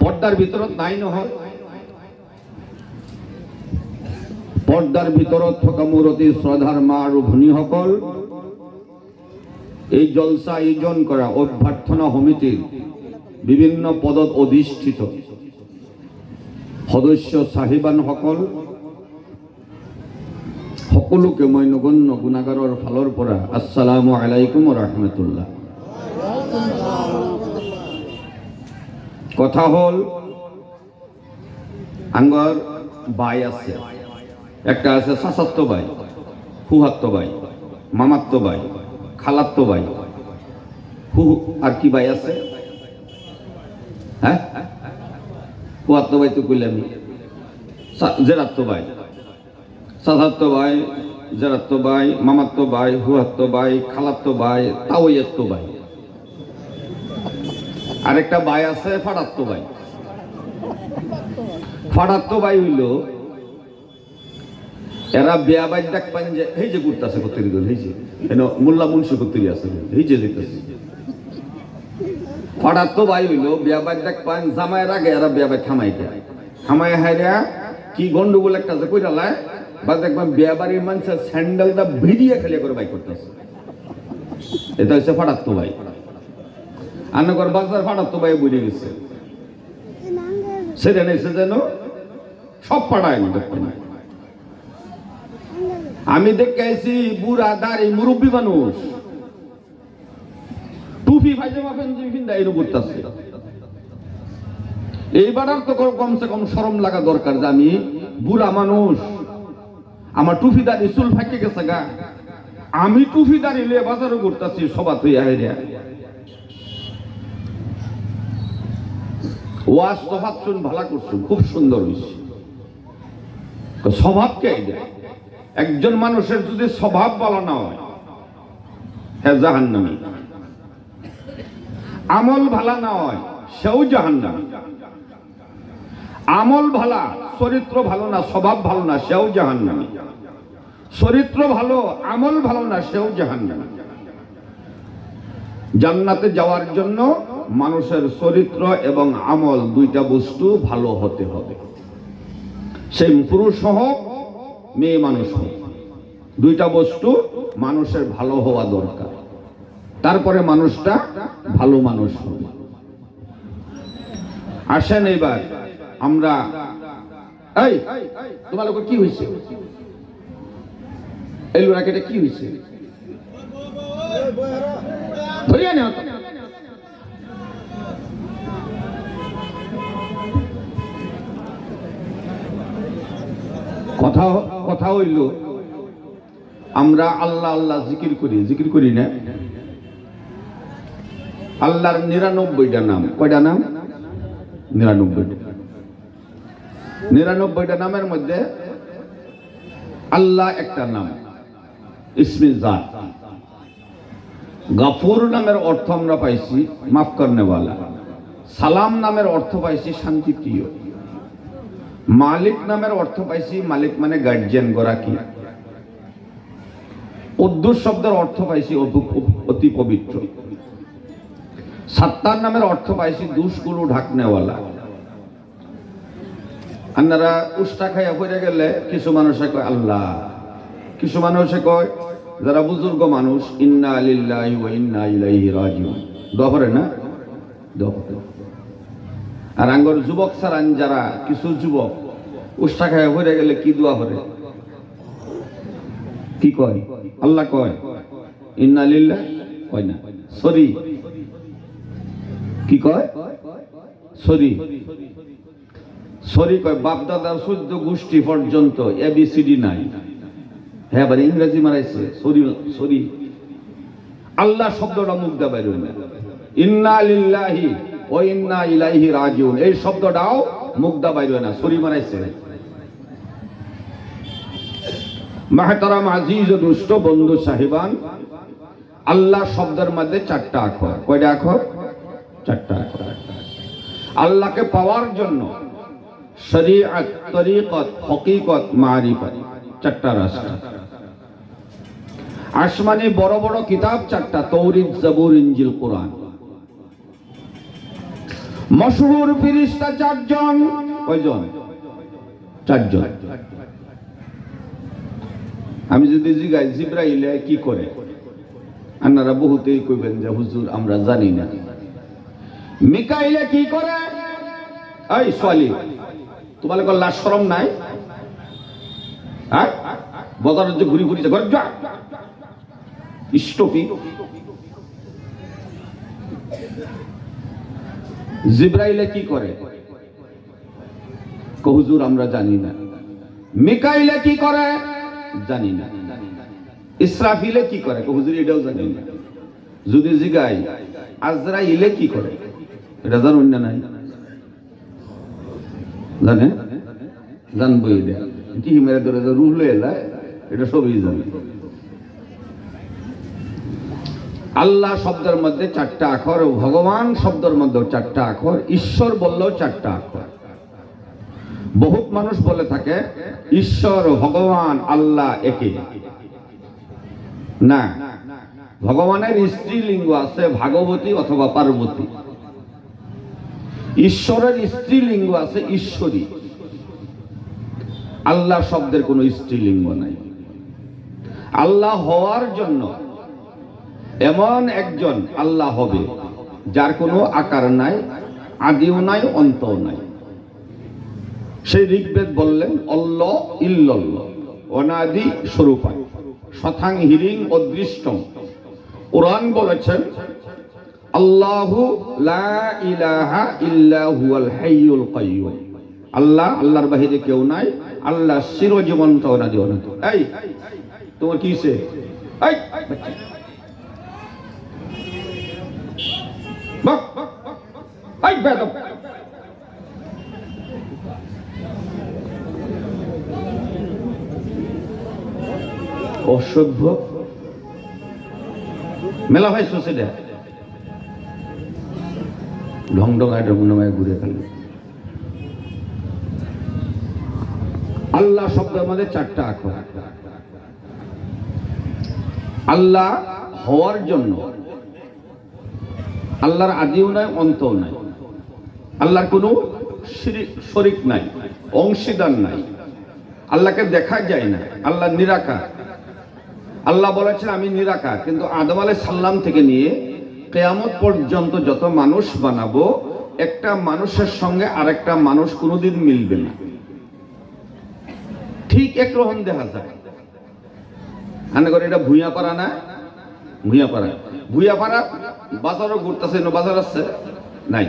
পর্দার ভিতৰত নাই নহয়। পর্দার ভিতৰত থকা মোৰ অতি শ্ৰদ্ধাৰ মা আৰু ভনীসকল, এই জলসা আয়োজন কৰা অভ্যৰ্থনা সমিতিৰ বিভিন্ন পদত অধিষ্ঠিত সদস্য চাহিবানসকল সকলোকে মই নগণ্য গুণাগাৰৰ ফালৰ পৰা আসসালামু আলাইকুম ওয়া রাহমাতুল্লাহ। কথা হল, আঙ্গর বাই আছে, একটা আছে চাচাত্ব বাই, ফুহাত্ত বাই, মামাত্ব বাই, খালাত্ব বাই, আর কি বাই আছে? হ্যাঁ, ফুহাত্ত বাই তো কইলাম, জেরাত্ব বাই, চাচাত্ব বাই, জেরাত্ব বাই, মামাত্ব বাই, হুহাত্ত বাই, খালাত্ত বাই, তাওয়াইয়াত্ত বাই। আরেকটা বাই আছে ফাড়াত্ত বাই। ফাড়াত্ত বাই হইল এরা বিয়া বাই দেখবেন যে এই যে ঘুরতেছে কত্তরি দল, এই যে মোল্লা মুন্সি কত্তরি আছে, এই যে যেতেছে। ফাড়াত্ত বাই হইল বিয়া বাই দেখবেন জামাইয়ের আগে এরা বিয়া বাই থামাই দেয়, থামাই হাইরা কি গন্ডগোল একটা যে কইরালায়, বা দেখবেন বিয়া বাড়ির মানুষের স্যান্ডেলটা ভিড়িয়ে খেলে করে বাই করতেছে। এটা হচ্ছে ফাড়াত্ত বাই। আন্নগর বাজার ফাড়াত্ত বাই বুঝে গেছে, সেটা নেই, সে যেন সব পাড়ায় দেখবেন। আমি দেখে আইছি বুড়া দাঁড়ি মুরব্বী মানুষ টুপি পায়জামা ফিন্দা এরকম করতেছে। এইবার তো কমসে কম শরম লাগা দরকার যে আমি বুড়া মানুষ, আমার টুপি দাঁড়ি চুল ফাঁকে গেছে গা, আমি টুপি দাঁড়িয়ে বাজারে ঘুরতেছি সবা তুই আহেরিয়া। ওয়াজ তফাত শুন ভালো করছুন, খুব সুন্দর হয়েছে। স্বভাবকে একজন মানুষের যদি স্বভাব ভালো না হয়, হ্যাঁ জাহান্নামী। আমল ভালো না হয়, সেও জাহান্নামী। আমল ভালো, চরিত্র ভালো না, স্বভাব ভালো না, সেও জাহান্নামী। চরিত্র ভালো, আমল ভালো না, সেও জাহান্নামী। জান্নাতে যাওয়ার জন্য মানুষের চরিত্র এবং আমল দুইটা বস্তু ভালো হতে হবে। সেই পুরুষ হোক মেয়ে মানুষ হোক, দুইটা বস্তু মানুষের ভালো হওয়া দরকার, তারপরে মানুষটা ভালো মানুষ হবে। আসেন এবার আমরা, এই তোমার লোক কি হয়েছে, এই লোরাকে কি হয়েছে ধরিয়া নেওয়া। কথা হইল, আমরা আল্লাহ আল্লাহ জিকির করি না। আল্লাহর ৯৯টা নাম, কয়টা নাম? ৯৯টা নামের মধ্যে আল্লাহ একটা নাম, ইসমে জাত। গাফুর নামের অর্থ আমরা পাইছি মাফ করনেওয়ালা। সালাম নামের অর্থ পাইছি শান্তিপ্রিয়। মালিক নামের অর্থ পাইছি, মালিক মানে গার্জিয়ান, গরাকি। কুদ্দুস শব্দের অর্থ পাইছি অতি পবিত্র। সাত্তার নামের অর্থ পাইছি দুষ্গুলো ঢাকনেওয়ালা। আপনারা উষ্টা খাইয়া পড়ে গেলে কিছু মানুষে কয় আল্লাহ, কিছু মানুষে কয়, যারা বুজুর্গ মানুষ, ইন্না লিল্লাহি ওয়া ইন্না ইলাইহি রাজিউন, দোয়া করে না? দোয়া করে। আর আঙ্গর যুবক ছাড়ান যারা, কিছু যুবক উষ্টা খাইয়া পড়ে গেলে কি দোয়া করে? কি কয়? আল্লাহ কয়, ইন্না লিল্লাহি কয় না, সরি। কি কয়? সরি। সরি কয়। বাপ দাদার ১৪ গোষ্ঠী পর্যন্ত এবিসিডি নাই, হ্যাঁ আবার ইংরেজি মারাইছে সরি সরি। আল্লাহ শব্দটা মুখ দা বাইরে না, ইন্না লিল্লাহি ওয়া ইন্না ইলাইহি রাজিউন, এই শব্দটাও মুখ দা বাইরে না, সরি মারাইছে। মাহতারাম আজিজ ও দুষ্ট বন্ধু সাহিবান, আল্লাহ শব্দের মধ্যে 4টা অক্ষর। কয়টা অক্ষর? 4টা অক্ষর। আল্লাহকে পাওয়ার জন্য শরীয়ত, তরিকত, হকিকত, মারিফত, 4টা রাস্তা। আসমানি বড় বড় কিতাব 4টা, তৌরিত, জবুর, ইনজিল, কোরআন। মশহুর ফেরেশতা চারজন। কয়জন? চারজন। আমি যদি জিজ্ঞাসা জিবরাইল কি করে, আপনারা বহুতেই কইবেন যে হুজুর আমরা জানি না। মিকাইল কি করে? এই সোয়ালি তোমাদের লাশ শরম নাই? হ্যাঁ, বজারের যে ঘুরি ঘুরি ঘর যা স্টপি। জিবরাইলে কি করে? হুজুর আমরা জানি না। মিকাইলে কি করে? জানি না। ইসরাফিলে কি করে? হুজুর এটাও জানি না। যদি জিগাই আজরাইলে কি করে, এটা জানুন না? নাই জানে? জানবো এটা কি মেরে ধরে রুল এলা, এটা সবই জানে। আল্লাহ শব্দের মধ্যে চারটা আখর, ভগবান শব্দের মধ্যে চারটা আখর, ঈশ্বর বললেও চারটা আখর। বহুত মানুষ বলে থাকে ঈশ্বর, ভগবান, আল্লাহ একে। না, ভগবানের স্ত্রীলিঙ্গ আছে ভাগবতী অথবা পার্বতী। ঈশ্বরের স্ত্রীলিঙ্গ আছে ঈশ্বরী। আল্লাহ শব্দের কোনো স্ত্রীলিঙ্গ নাই। আল্লাহ হওয়ার জন্য এমন একজন আল্লাহ হবে যার কোনো আকার নাই, আদিও নাই, অন্তও নাই। সেই ঋগ্বেদ বললেন অল্লাহ ইল্লাল্লাহ অনাদি স্বরূপায় শতাং হিরিং অদৃষ্টম। কোরআন বলেছেন আল্লাহু লা ইলাহা ইল্লা হুয়াল হাইয়ুল কাইয়্যুম। আল্লাহ, আল্লাহর বাহিরে কেউ নাই। আল্লাহ চিরজীবন্ত অনাদি অনন্ত। এই তোমার কি হইছে? এই বক এই বেদব অসভ্য মেলা ভাই সোসেটা ঢং ঢঙায় ঢংডঙায় ঘুরে ফেলল। আল্লাহ শব্দের মধ্যে চারটা আখর। আল্লাহ হওয়ার জন্য আল্লাহর আদিও নাই, অন্তও নাই। আল্লাহর কোনো শরীক নাই, অংশীদার নাই। আল্লাহকে দেখা যায় না। আল্লাহ নিরাকার। আল্লাহ বলেছেন আমি নিরাকার, কিন্তু আদম আলাইহিস সালাম থেকে নিয়ে কিয়ামত পর্যন্ত যত মানুষ বানাবো, একটা মানুষের সঙ্গে আরেকটা মানুষ কোনোদিন মিলবে না। ঠিক একরকম দেখা যায়। আনে করে এটা ভুইয়াপাড়া না? ভুইয়াপাড়া, ভুইয়াপাড়া বাজারও ঘুরতেছে। বাজার আছে নাই,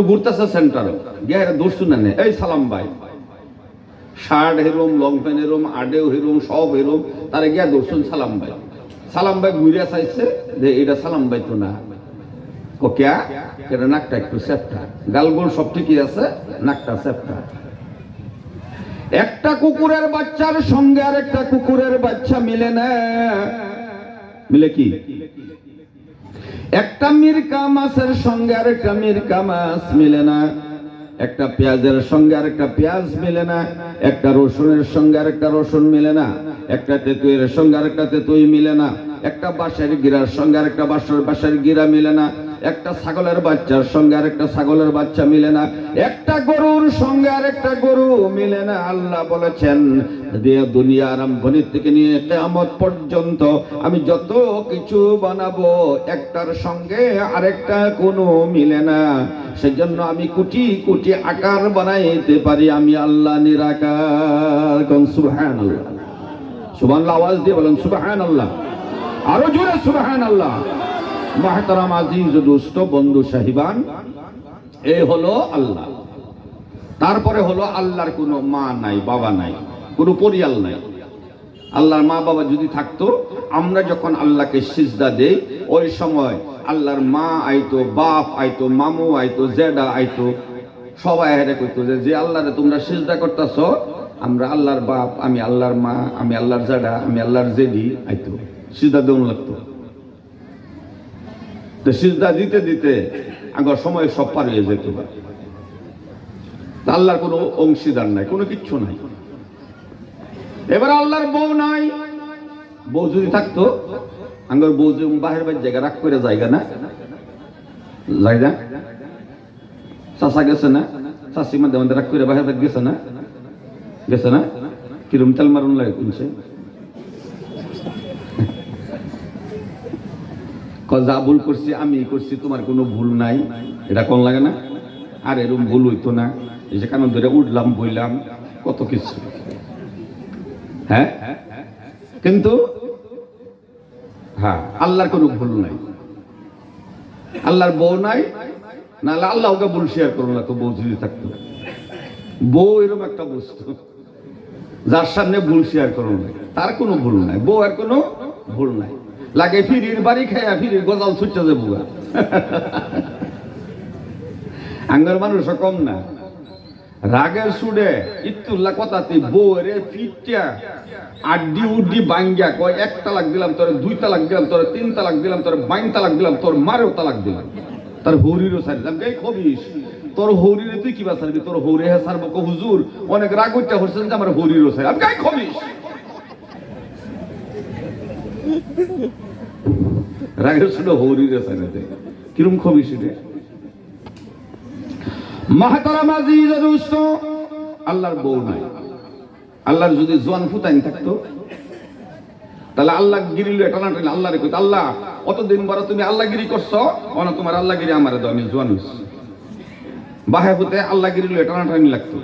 ঘুরতেছে সেন্টারও গিয়ে দোষ না নেই। এই সালাম ভাই, শার্ট হেরুম, লং প্যান্ট হেরুম, আডেও হেরুম, সব হেরুম, তারা গিয়া দর্শন সালাম ভাই। সালাম ভাই ঘুরে চাইছে যে এটা সালাম ভাই তো না। কোকিয়া এটা নাকটা একটু সেপটা, গালগোল সব ঠিকই আছে, নাকটা সেপটা। একটা কুকুরের বাচ্চার সঙ্গে আর একটা কুকুরের বাচ্চা মিলে না। মিলে কি? একটা মিরকা মাছের সঙ্গে আর একটা মিরকা মাছ মিলে না। একটা পেঁয়াজের সঙ্গে আর একটা পেঁয়াজ মিলে না। একটা রসুনের সঙ্গে আর একটা রসুন মিলে না। একটা তেঁতুয়ের সঙ্গে আর একটা তেঁতুই মিলে না। একটা বাঁশের গিরার সঙ্গে আর একটা বাঁশের গিরা মিলে না। একটা ছাগলের বাচ্চার সঙ্গে আর একটা ছাগলের বাচ্চা মিলে না। একটা গরুর সঙ্গে আর একটা গরু মিলে না। আল্লাহ বলেছেন দুনিয়া আরম্ভনি থেকে নিয়ে কিয়ামত পর্যন্ত আমি যত কিছু বানাবো একটার সঙ্গে আরেকটা কোনো মিলে না। সেজন্য আমি কোটি কোটি আকার বানাইতে পারি। আমি আল্লাহ নিরাকার। কোন সুবহানাল্লাহ, সুবহানাল্লাহ আওয়াজ দিয়ে বলেন সুবহানাল্লাহ, আরো জোরে সুবহানাল্লাহ। মুহতারাম আজিজ দোস্ত বন্ধু সাহিবান, এই হলো আল্লাহ। তারপরে হলো আল্লাহর কোনো মা নাই, বাবা নাই, কোনো পরিয়াল নাই। আল্লাহর মা বাবা যদি থাকতো, আমরা যখন আল্লাহকে সিজদা দেই ওই সময় আল্লাহর মা আইতো, বাপ আইতো, মামু আইতো, জেডা আইতো, সবাই হেরে কইতো যে আল্লাহরে তোমরা সিজদা করতেছ, আমরা আল্লাহর বাপ, আমি আল্লাহর মা, আমি আল্লাহর জেডা, আমি আল্লাহর জেডি আইতো, সিজদা দেওয়া লাগতো। তো সিজদা দিতে দিতে আগর সময় সব পার হয়ে যেত। আল্লাহর কোনো অংশীদার নাই, কোনো কিচ্ছু নাই। এবার আল্লাহর বউ নাই। বউ যদি থাকতো, আঙ্গর বউ যে বাহির বাইর জায়গা রাগ করে জায়গা না, জায়গা চাচা গেছে না, চাষি মধ্যে মধ্যে রাগ করে বাইরে গেছে না, গেছে না, কিরম তেল মারুন লাগে কিনছে, যা ভুল করছি আমি করছি, তোমার কোনো ভুল নাই, এটা কোন লাগে না? আর এরকম ভুল হইতো না, এই যে কারণ ধরে উঠলাম বইলাম কত কিছু, হ্যাঁ। কিন্তু হ্যাঁ, আল্লাহর কোনো ভুল নাই, আল্লাহর বউ নাই, নাহলে আল্লাহ ওকে ভুল শেয়ার করো না, তো বউ যদি থাকতো। বউ এরকম একটা বস্তু যার সামনে ভুল শেয়ার করো না, তার কোনো ভুল নাই, বউ আর কোনো ভুল নাই। লাগে ফিরির বাড়ি খাইয়া ফিরির গজাল ছুটতে যাবো, আঙ্গার মানুষ কম না, রাগের সুডে ইত্তুল্লাহ কথাতে বউরে ফিটটা আড্ডি উড্ডি বাঙ্গিয়া কয় 1 তালাক দিলাম তোর, 2 তালাক দিলাম তোর, 3 তালাক দিলাম তোর, 22 তালাক দিলাম তোর, মারেও তালাক দিলাম, তার হৌরিরও ছাড়লাম। গাই খবিস তোর হৌরিরে তুই কিবা ছাড়বি, তোর হৌরে হ্যাঁ ছাড়বো, হুজুর অনেক রাগ উঠতে হচ্ছেন যে আমার হৌরিরও ছাড়, গাই খবিস রাগের সুডে হৌরিরে ছাড়াতে কিরম খবিস রে। মাহতারাম আজিজ দোস্ত, আল্লাহর বউ নাই, আল্লাহর যদি জোয়ান ফুতাইন থাকতো তাহলে আল্লাহ গিরিল টানাটানি আল্লাহ রে কইত, আল্লাহ অতদিন বড় তুমি আল্লাহগিরি করছো, অন তোমার আল্লাহগিরি আমারে দাও, আমি জোয়ান হইছি। বাহে ফুতে আল্লাহ গিরিল টানাটানি লাগতো,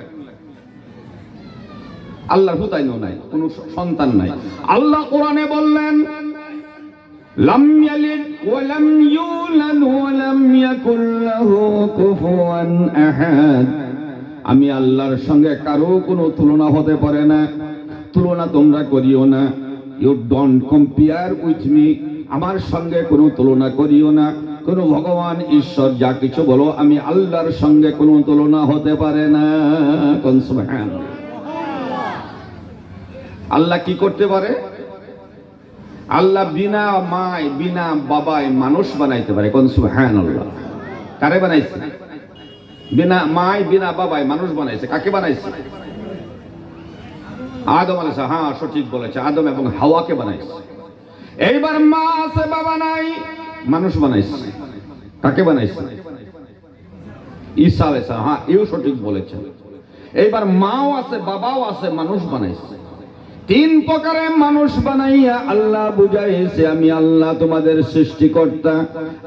আল্লাহর ফুতাইনও নাই, কোনো সন্তান নাই। আল্লাহ কোরআনে বললেন লাম ইয়ালিদ ওয়া লাম ইউলাদ ওয়া লাম ইয়াকুল লাহু কুফুয়ান আহাদ, আমি আল্লাহর সঙ্গে কারো কোনো তুলনা হতে পারে না, তুলনা তোমরা করিও না, you don't compare with me, আমার সঙ্গে কোনো তুলনা করিও না। কোন ভগবান ঈশ্বর যা কিছু বলো, আমি আল্লাহর সঙ্গে কোনো তুলনা হতে পারে না। কোন সুবহানাল্লাহ। আল্লাহ কি করতে পারে? আল্লাহ বিনা মায় বিনা বাবায় মানুষ বানাইতে পারে। কোন সুবহানাল্লাহ। কারে বানাইছে? বিনা মায় বিনা বাবায় মানুষ বানাইছে। কাকে বানাইছে? আদম আলাইহিস সালাম। হ্যাঁ, সঠিক বলেছে, আদম এবং হাওয়াকে বানাইছে। এইবার মা আছে বাবা নাই, মানুষ বানাইছে। কাকে বানাইছে? ঈসা আলাইহিস সালাম। হ্যাঁ, এও সঠিক বলেছে। এইবার মাও আছে বাবাও আছে, মানুষ বানাইছে। 3 প্রকারে মানুষ বানাইয়া আল্লাহ বুঝাইছে আমি আল্লাহ তোমাদের সৃষ্টিকর্তা,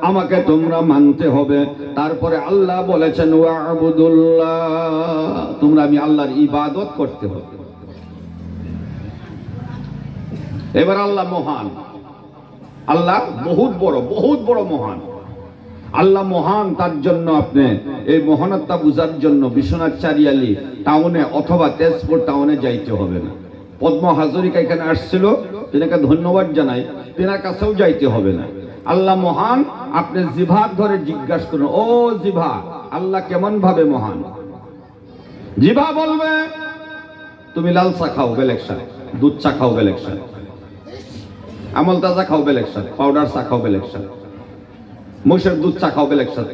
আমাকে তোমরা মানতে হবে। তারপরে আল্লাহ বলেছেন ওয়া'বুদুল্লাহ, তোমরা আমি আল্লাহর ইবাদত করতে হবে। এবার আল্লাহ মহান, আল্লাহ বহুত বড় মহান। আল্লাহ মহান, তার জন্য আপনি এই মহানতা বুঝার জন্য বিশ্বনাথ চারিয়ালি টাউনে অথবা তেজপুর টাউনে যাইতে হবে না। পদ্ম হাজরিকা এখানে আসছিল, তিনাকে ধন্যবাদ জানাই, তিনার কাছেও যাইতে হবে না। আল্লাহ মহান, আপনি জিভা ধরে জিজ্ঞাসা করুন, ও জিভা আল্লাহ কেমন ভাবে মহান? জিভা বলবে তুমি লাল চা খাও বেলেকশন, দুধ চা খাও বেলেকশন, আমল তাজা খাও বেলেকশন, পাউডার চা খাও বেলেকশন, মহিষের দুধ চা খাও বেলেকশন,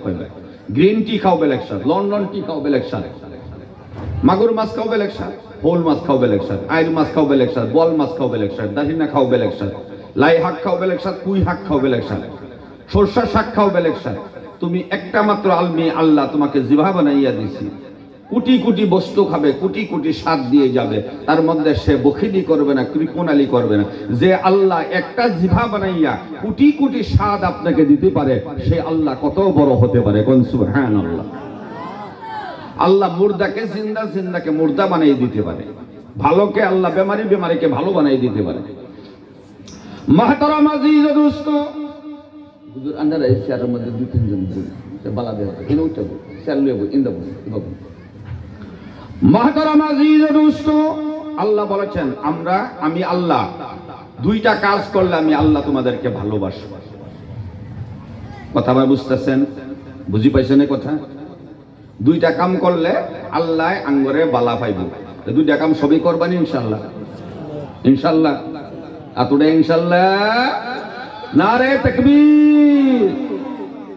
গ্রিন টি খাও বেলেকশন, লন্ডন টি খাও বেলেকশন, মাগুর মাছ খাও বেলেকশন, হোল মাছ খাও বেলেকশন, আইর মাছ খাও বেলেকশন, বল মাছ খাও বেলেকশন, দাহিনা খাও বেলেকশন, লাই শাক খাও বেলেকশন, পুঁই শাক খাও বেলেকশন, সরষা শাক খাও বেলেকশন। তুমি একটা মাত্র আলমি আল্লাহ তোমাকে জিভা বানাইয়া দিছি, কোটি কোটি বস্তু খাবে, কোটি কোটি স্বাদ দিয়ে যাবে, তার মধ্যে সে বখিলি করবে না, কৃপণালি করবে না। যে আল্লাহ একটা জিভা বানাইয়া কোটি কোটি স্বাদ আপনাকে দিতে পারে, সে আল্লাহ কত বড় হতে পারে। কোন সুবহানাল্লাহ। আল্লাহ মুর্দাকে জিন্দা, জিন্দাকে মুর্দা বানিয়ে দিতে পারে। ভালোকে আল্লাহ বেমারি, বেমারিকে ভালো বানিয়ে দিতে পারে। মাহতারাম আজিজ দোস্ত, হুজুর আন্ডার এই চেয়ারের মধ্যে 2-3 জন বালা দেওয়া এনে উঠবো, চেয়ার লইবো ইন্দাবো বাবু। মাহতারাম আজিজ দোস্ত, আল্লাহ বলেছেন আমি আল্লাহ 2টা কাজ করলে আমি আল্লাহ তোমাদেরকে ভালোবাসবো। কথা আমার বুঝতেছেন? বুঝি পাইছেন এই কথা? 2টা কাম করলে আল্লাহ আঙ্গরে বালা পাইব। 2টা কাম সবই করবানি ইনশাআল্লাহ? ইনশাআল্লাহ। আতুডে ইনশাআল্লাহ। নারে তাকবীর।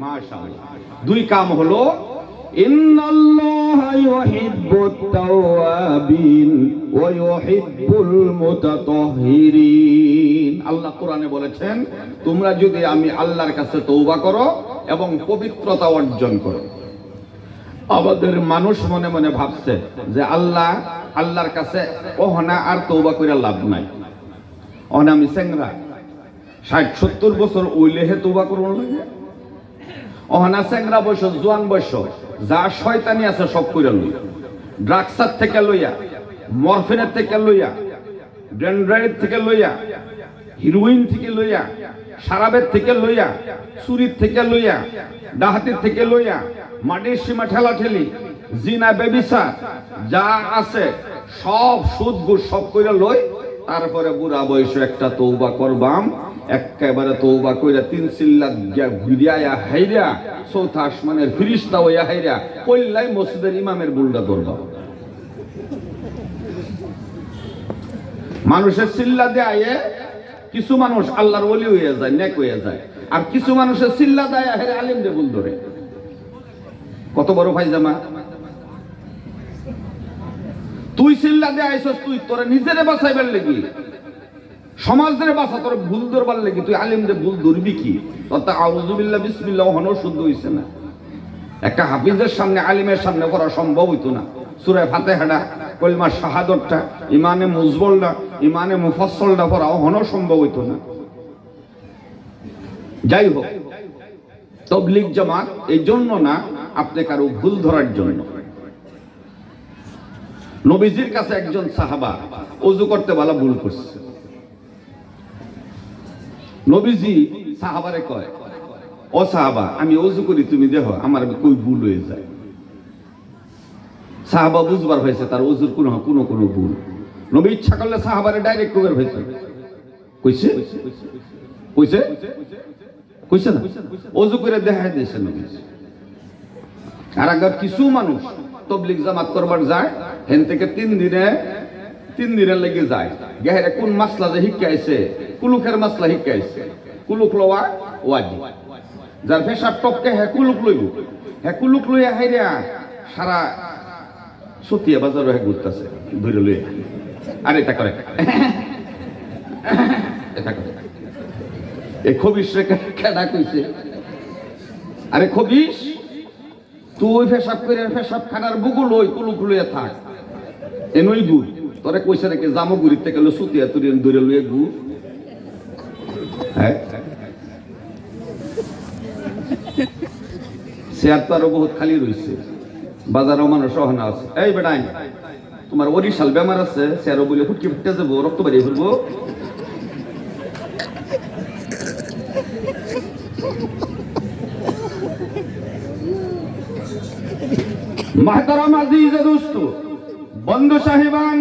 মাশাআল্লাহ। 2 কাম হলো ইন্নাল্লাহা ইউহিব্বুত তাওয়াবিন ওয়া ইউহিব্বুল মুতাতাহহিরিন। আল্লাহ কোরআনে বলেছেন তোমরা যদি আমি আল্লাহর কাছে তওবা করো এবং পবিত্রতা অর্জন করো। আমাদের মানুষ মনে মনে ভাবছে যে আল্লাহর কাছে ওহনা আর তওবা করে লাভ নাই। অনা আমি চেংরা 60-70 বছর ওইলেহে তওবা করুন লাগে। অহনা চেংরা বয়স, জোয়ান বয়স, যা শয়তানি আছে সব করে লইয়া, ড্রাগসার থেকে লইয়া, মরফিনের থেকে লইয়া, ডেন্ড্রাইড থেকে লইয়া, হিরোইন থেকে লইয়া, শারাবের থেকে লইয়া, চুরির থেকে লইয়া, ডাহাতির থেকে লইয়া, মাটির সীমা ঠেলাঠেলি, জিনা বেবিচার যা আছে সব সুদ ঘুষ সব কইরা লই। তারপরে বুড়া বয়সে একটা তওবা করবাম, একেবারে তওবা কইরা 3 চিল্লা ঘুরিয়া হাইরা চৌথা আসমানের ফিরিস্তা হইয়া হাইরা কইলাই মসজিদের ইমামের বুলডা করবা। মানুষের চিল্লা দেয়, কিছু মানুষ আল্লাহর ওলি হইয়া যায়, নেক হইয়া যায়, আর কিছু মানুষের চিল্লা দেয় হেরে আলিমদের ভুল ধরে। কত বড় ফাইজামা! তুই চিল্লা দিয়ে আইসস, তুই তোরা নিজেরে বাঁচাইবার লাগি, সমাজের বাঁচা, তোর ভুল ধরবার লাগি তুই আলিমদের ভুল ধরবি কি? অর্থাৎ আউযুবিল্লাহ বিসমিল্লাহ হনো শুদ্ধ হইছে না। একটা হাফিজের সামনে, আলিমের সামনে করা সম্ভব হইতো না। সূরা ফাতিহাটা, কলমা শাহাদাতটা, ইমানে মুজবলটা, ইমানে মুফাসসলটা পড়া হনো সম্ভব হইতো না। যাই হোক, তাবলীগ জামাত এই জন্য না, আপনি কারো ভুল ধরার জন্য। নবীজির কাছে একজন সাহাবা ওযু করতে বলা ভুল করছে। নবীজি সাহাবারে কয়, ও সাহাবা, আমি ওযু করি, তুমি দেখো আমার কই ভুল হয়ে যায়। সাহাবা বুঝবার হয়েছে তার ওযুর কোনো ভুল। নবী ইচ্ছা করলে সাহাবারে ডাইরেক্ট করে ফেলতে কইছে কইছে কইছে না, ওযু করে দেখায় দিয়েছে নবী। আর আগে কিছু মানুষ তাবলীগ জামাত করবার যায়, হেন থেকে 3 দিনে লেগে যায়। গেহেরে কোন মাসলা যে শিখাইছে, কুলুকের মাসলা শিখাইছে, কুলুক লওয়া ওয়াজিব। যার পেশাব টপকে হে কুলুক লইব, হে কুলুক লইয়া হাইরা সারা সতিয়া বাজার হয়ে ঘুরতেছে ধরে লইয়া। আর এটা করে এটা করে এই খবিস রে কেডা কইছে? আরে খবিস, তুই পেশাব করে পেশাব খানার বুগুল ওই কুলুক লইয়া থাক, এনই গু তোরে কইছে রেখে জামো গুড়ির থেকে সুতিয়া তুই ধরে লইয়া গু। হ্যাঁ, চেয়ার তো আরো বহুত খালি রয়েছে, বাজারেও মানুষ সহনা আছে। এই বেটাই, তোমার ওরিশাল বেমার আছে, চেয়ারও বলে ফুটকি ফুটতে যাবো, রক্ত বাড়িয়ে ফেলবো। মাহতারাম আজিজ দোস্ত, বন্ধু সাহেবান,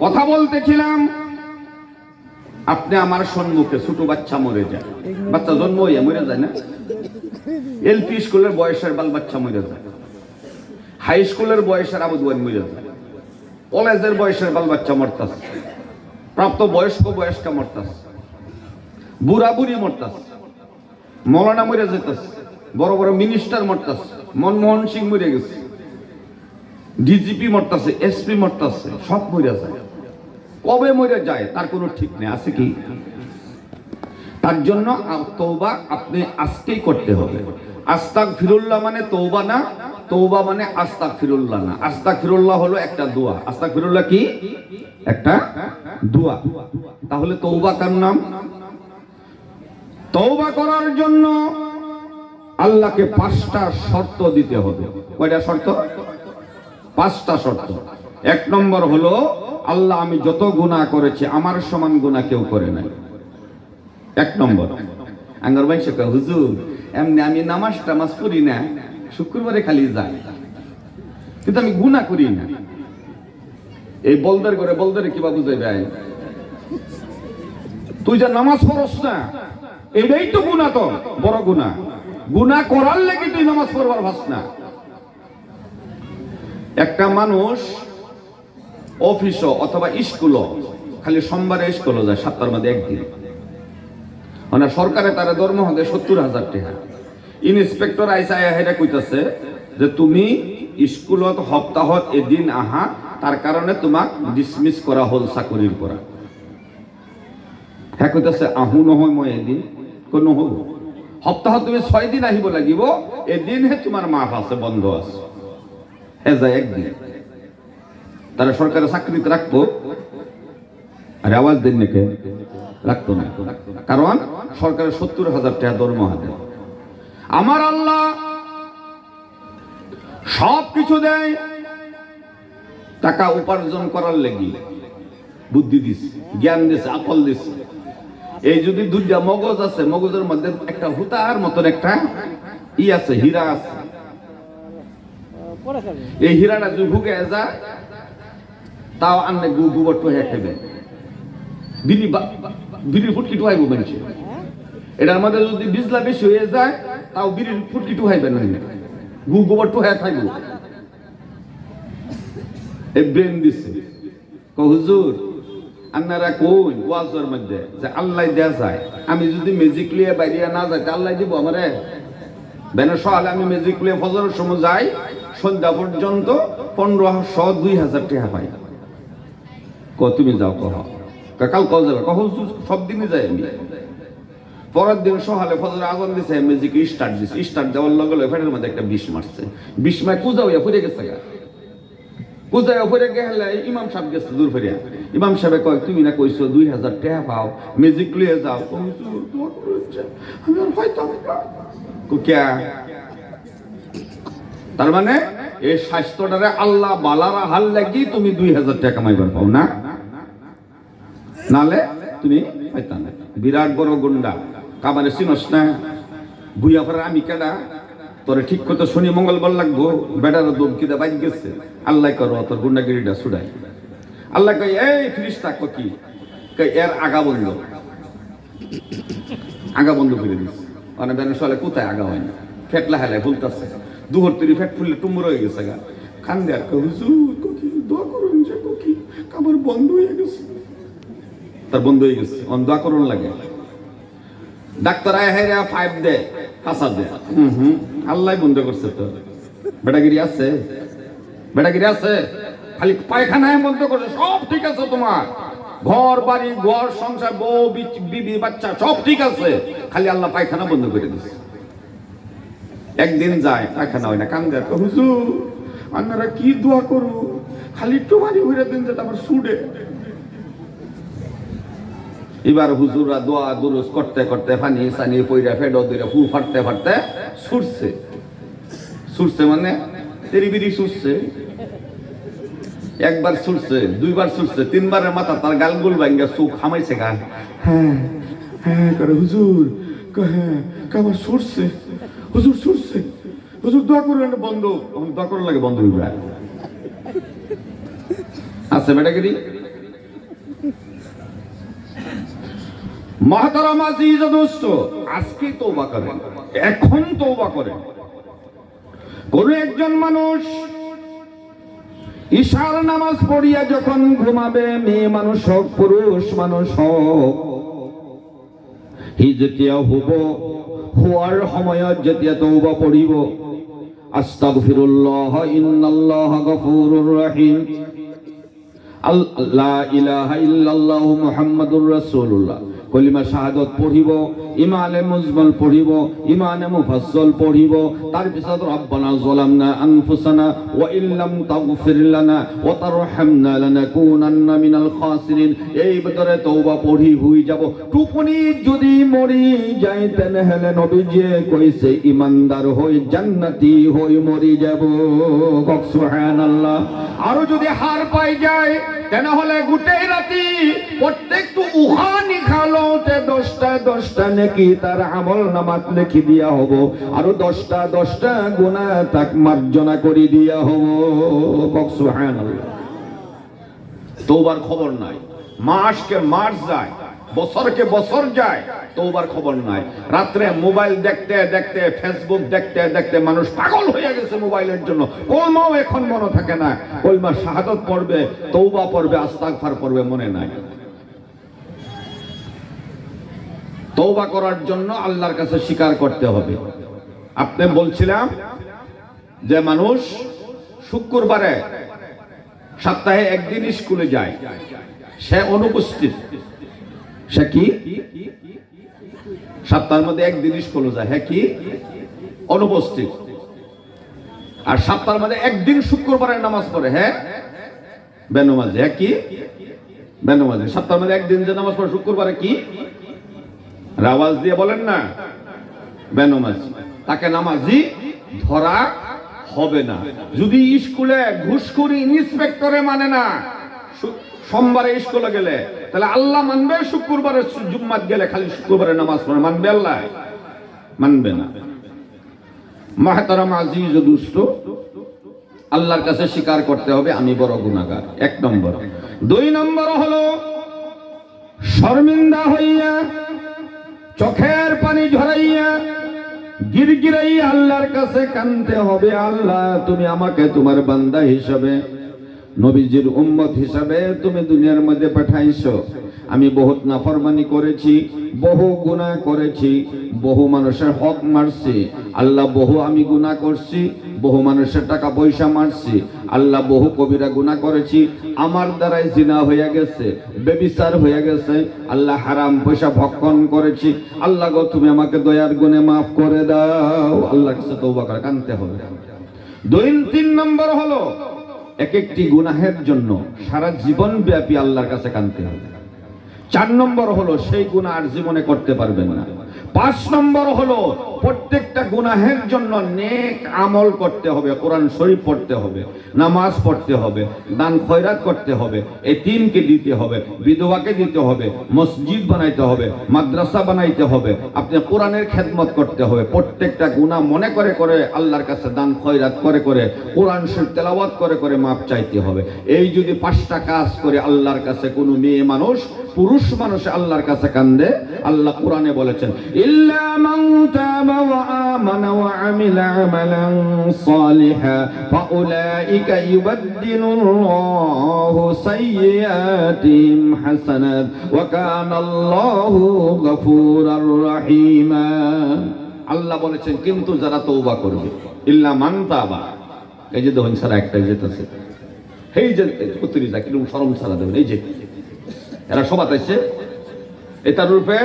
কথা বলতেছিলাম, আপনি আমার সম্মুখে ছোট বাচ্চা মরে যায়, বাচ্চা জন্ম হইয়া মরে যায় না? এলপি স্কুলের বয়সের বাল বাচ্চা মরে যায়, হাই স্কুলের বয়সের আবুদুয়ান মরে যায়, কলেজের বয়সের বাল বাচ্চা মরতাছে, প্রাপ্ত বয়স্কা মরতাছে, বুড়া বুড়ি মরতাছে, মৌলানা মরে যেতেছে, বড় বড় মিনিস্টার মরতাছে, মনমোহন সিং মরে গেছে, ডিজিপি মরতাছে, এসপি মরতাছে, সব মরে যায়। কবে মরে যায় তার কোনো ঠিক নেই, আছে কি? তার জন্য তওবা আপনি আজকেই করতে হবে। আস্তাগফিরুল্লাহ মানে তওবা না, তওবা মানে আস্তাগফিরুল্লাহ না। আস্তাগফিরুল্লাহ হলো একটা দোয়া। আস্তাগফিরুল্লাহ কি? একটা দোয়া। তাহলে তওবা কার নাম? তওবা করার জন্য আল্লাহকে 5টা শর্ত দিতে হবে। কয়টা শর্ত? 5টা শর্ত। 1 নম্বর হলো, আল্লাহ আমি যত গুনাহ করেছি আমার সমান গুনাহ কেউ করে নাই। 1 নম্বর। আঙ্গর ভাই সে কয়, হুজুর এমনি আমি নামাজ পড়ি না, শুক্রবারে খালি যাই, কিন্তু আমি গুনাহ করি না। এই বলদের করে বলদের কিবা বুঝাই ভাই, তুই যে নামাজ পড়স না এটাই তো গুনাহ, তো বড় গুনাহ। গুনাহ করার লাগি তুই নামাজ পড়বার ভাস না। একটা মানুষ অফিস অথবা স্কুল খালি সোমবারে স্কুলে যায়, 7টার মধ্যে একদিন, মানে সরকারে তারা দরমা হবে 70,000 টাকা। ইন্সপেক্টর আইসা হেরা কইতাছে যে তুমি স্কুলত সপ্তাহত এদিন আহা, তার কারণে তোমাক ডিসমিস করা হল চাকরির পৰা। হ্যাঁ কইতাছে আহু নহয় মই এদিন, কোন নহব, সপ্তাহ তুমি 6 দিন আহিব লাগিব, এদিনহে তোমাৰ মাফ আছে, বন্ধ আছে। হে যায় একদিন তারা সরকারের চাকরিতে রাখবো, আর আওয়াজ দিন নাকি রাখতো না, কারণ সরকারের 70,000 টাকা দরমা দেয়। আমার আল্লাহ সব কিছু দেয় টাকা উপার্জন করার লেগে, বুদ্ধি দিছে, জ্ঞান দিছে, আকল দিছে। এই যদি দুইটা মগজ আছে, মগজের মধ্যে একটা হুতার মতন একটা আছে, হীরা আছে। এই হীরাটা যদি ঢুকে যায় তাও আনলে গোবর টোহে খাইবে, বিড়ির ফুটকি টোহাইব মানুষ। এটার মধ্যে যদি বিজলা বেশি হয়ে যায় তাও বিড়ির ফুটকি টোহাইবে না, গোবর টোহে খাইব। এই ব্রেন দিছে। হুজুর আপনারা কোন ওয়াজের মধ্যে যে আল্লাহ দেয়া যায়, আমি যদি ম্যাজিক লিয়ে বাইরে না যাই আল্লাহ দিব আমারে? বেন সকালে আমি ম্যাজিক লিয়ে ফজরের সময় যাই, সন্ধ্যা পর্যন্ত 1500 2000 টাকা পাই। তুমি যাও, কহ কাল কল যাবে, কহ সব দিনই যাই আমি। পরের দিন সকালে ফজর আগুন দিছে, ম্যাজিক স্টার্ট দিছে, স্টার্ট দেওয়ার লগে লগে ফেটের মধ্যে একটা বিষ মারছে, বিষ মায় কুজা হইয়া ফুরে গেছে। কুজায় ফুরে গেলে ইমাম সাহেব গেছে দূর ফেরিয়া। ইমাম সাহেব কয় তুমি না কইছো 2000 টাকা পাও, ম্যাজিক লিয়ে যাও। তার মানে এই স্বাস্থ্যটারে আল্লাহ বালারা হাল লাগি তুমি 2000 টাকা কামাইবার পাও না, নালে তুমি পাইতা না। বিরাট বড় গুন্ডা, কামারে চিনস না, বুইয়া পরে আমি কেডা তোরে ঠিক করতে শনি মঙ্গলবার লাগবো, বেটার দমকিতে বাইক গেছে। আল্লাহ করো তোর গুন্ডাগিরিটা ছুড়াই। আল্লাহ কই এই ফিরিস্তা কি কই এর আগা বন্ধ, আগা বন্ধ করে দিস। মানে বেনসলে কোথায় আগা হয় না, ফেটলা হেলায় ফুলতেছে, দুহর তৈরি ফেট ফুললে টুমুর হয়ে গেছে গা। কান্দে আর হুজুর কি দোয়া করুন যে কি কাবার বন্ধ হয়ে গেছে, তার বন্ধ হয়ে গেছে, অন দোয়া করুন লাগে। ডাক্তার আয় হেরা 5 দে, কাঁচা দে। আল্লাহ বন্ধ করছে। তো বেটাগিরি আছে, বেটাগিরি আছে, খালি পায়খানায় বন্ধ করছে। সব ঠিক আছে, তোমার ঘর বাড়ি ঘর সংসার বউ বিবি বাচ্চা সব ঠিক আছে, খালি আল্লাহ পায়খানা বন্ধ করে দিচ্ছে। একদিন যায় পায়খানা হয় না, কান্দে হুজুর আপনারা কি দোয়া করু, খালি একটু বাড়ি হইরা দিন যে তারপর ছুটে। এবার হুজুররা দোয়া দুরুস করতে করতে পানি সানি পইরা ফেডো দিরে ফু ফাটতে ফাটতে ছুটছে। ছুটছে মানে তেরি বিড়ি ছুটছে, একবার ছুটছে, দুইবার ছুটছে, তিনবারের মাথা তার গালগুল ভাঙ্গা চোখ হামাইছে গা। হ্যাঁ হ্যাঁ করে হুজুর, হ্যাঁ কাবার ছুটছে, হুজুর ছুটছে, হুজুর দোয়া করলেন বন্ধ, দোয়া করার লাগে বন্ধ হইবে। আছে বেটাগিরি। মহতারাম আজিজ দোস্ত, আজকে তওবা করেন, এখন তওবা করেন। কোন একজন মানুষ ঈশার নামাজ পড়িয়া যখন ঘুমাবে, মেয়ে মানুষ হোক পুরুষ মানুষ হোক, হি যেতিয়া হব হওয়ার সময়ত যেতিয়া তওবা পড়িব, আস্তাগফিরুল্লাহ ইন্নাল্লাহ গফুরুর রহিম, লা ইলাহা ইল্লাল্লাহ মুহাম্মাদুর রাসূলুল্লাহ কলিমা শাহাদাত পড়িব, ইমানে মুজমাল পড়িব, ইমানে মুফাসসাল পড়িব, তার পিছত রব্বানা যালামনা আনফুসানা ওয়া ইল্লাম তাগফির লানা ওয়া তারহামনা লানাকুনান্না মিনাল খাসিরিন। এই ভিতরে তওবা পড়ি হই যাব। টুপনি যদি মরি যাই তাহলে নবীজি কইছে ইমানদার হই জান্নাতি হই মরি যাব। সুবহানাল্লাহ। আর যদি হার পাই যায় তাহলে গোটেই রাতি প্রত্যেকটু উহানি খালো 10টা নেকি তার আমল নামাত লিখি দিয়া হব, আর 10টা গুনাহ তাক মার্জনা করে দিয়া হব। সুবহানাল্লাহ। তওবার খবর নাই, মাসকে মাস যায়, বছরকে বছর যায়, তওবার খবর নাই। রাত্রে মোবাইল দেখতে দেখতে, ফেসবুক দেখতে দেখতে মানুষ পাগল হয়ে গেছে মোবাইলের জন্য। কলমাও এখন মনে থাকে না, কলমা শাহাদাত পড়বে, তওবা পড়বে, আস্তাগফার পড়বে, মনে নাই। তওবা করার জন্য আল্লাহর কাছে স্বীকার করতে হবে। আপনি বলছিলাম যে মানুষ শুক্রবারে সপ্তাহে একদিন স্কুলে যায়, সে অনুপস্থিত। সে কি? সপ্তাহের মধ্যে একদিন স্কুলে যায়, হ্যাঁ কি অনুপস্থিত। আর সপ্তাহের মধ্যে একদিন শুক্রবারের নামাজ পড়ে, হ্যাঁ বেনমাজি, হ্যাঁ কি বেনমাজি। সপ্তাহের মধ্যে একদিন যে নামাজ পড়ে শুক্রবারে কি আওয়াজ দিয়ে বলেন না বেনমাজি, তাকে নামাজি ধরা হবে না। যদি স্কুলে ঘুষখুরি ইন্সপেক্টরে মানে না, সোমবারে স্কুলে গেলে তাহলে আল্লাহ মানবে? শুক্রবারে জুম্মাত গেলে খালি শুক্রবারে নামাজ পড়ে মানবে আল্লাহ? মানবে না। মুহতারাম আজিজ ও দুস্থ, আল্লাহর কাছে স্বীকার করতে হবে আমি বড় গুনাহগার, 1 নম্বর। 2 নম্বর হলো শর্মিন্দা হইয়া চোখের পানি ঝরাইয়া গিরগিরাইয়া আল্লাহর কাছে কাঁদতে হবে, আল্লাহ তুমি আমাকে তোমার বান্দা হিসাবে, নবীজির উম্মত হিসাবে তুমি দুনিয়ার মধ্যে পাঠাইছো। আমি বহুত নাফরমানি করেছি, বহু গুনাহ করেছি, বহু মানুষের হক মারছি আল্লাহ, বহু আমি গুনাহ করছি, বহু মানুষের টাকা পয়সা মারছি আল্লাহ, বহু কবিরা গুনাহ করেছি, আমার দ্বারাই জিনা হয়ে গেছে, বেবিচার হয়ে গেছে আল্লাহ, হারাম পয়সা ভক্ষণ করেছি আল্লাহ গো তুমি আমাকে দয়ার গুণে মাফ করে দাও। আল্লাহর কাছে তওবা করে কাঁদতে হবে। 2-3 নম্বর হলো এক একটি গুনাহের জন্য সারা জীবন ব্যাপী আল্লাহর কাছে কাঁদতে হবে। 4 নম্বর হলো সেই গুনাহ আর জীবনে করতে পারবেন না। 5 নম্বর হলো প্রত্যেকটা গুনাহের জন্য নেক আমল করতে হবে, কোরআন শরীফ পড়তে হবে, নামাজ পড়তে হবে, দান খয়রাত করতে হবে, এতিমকে দিতে হবে, বিধবাকে দিতে হবে, মসজিদ বানাইতে হবে, মাদ্রাসা বানাইতে হবে, আপনি কোরআনের খেদমত করতে হবে। প্রত্যেকটা গুনাহ মনে করে করে আল্লাহর কাছে দান খয়রাত করে করে, কোরআন শরীফ তেলাওয়াত করে করে মাপ চাইতে হবে। এই যদি 5টা কাজ করে আল্লাহর কাছে কোনো মেয়ে মানুষ, পুরুষ মানুষ আল্লাহর কাছে কান্দে, আল্লাহ কোরআনে বলেছেন ইল্লা মান তাবা ওয়া আমানা ওয়া আমিলা আমালান সালিহা ফাউলাইকা ইউবাদদিলুল্লাহু সাইয়্যাতিহিম হাসানাত ওয়া কানাল্লাহু গফুরার রহিমা। আল্লাহ বলেছেন কিন্তু যারা তওবা করবে, ইল্লা মান তাবা, এই যে দহন সারা একটা যেতেছে, এই যে কুত্রি যা কিরকম শরম সারা দেবেন, এই যে এরা সবাই আছে, এটার রূপে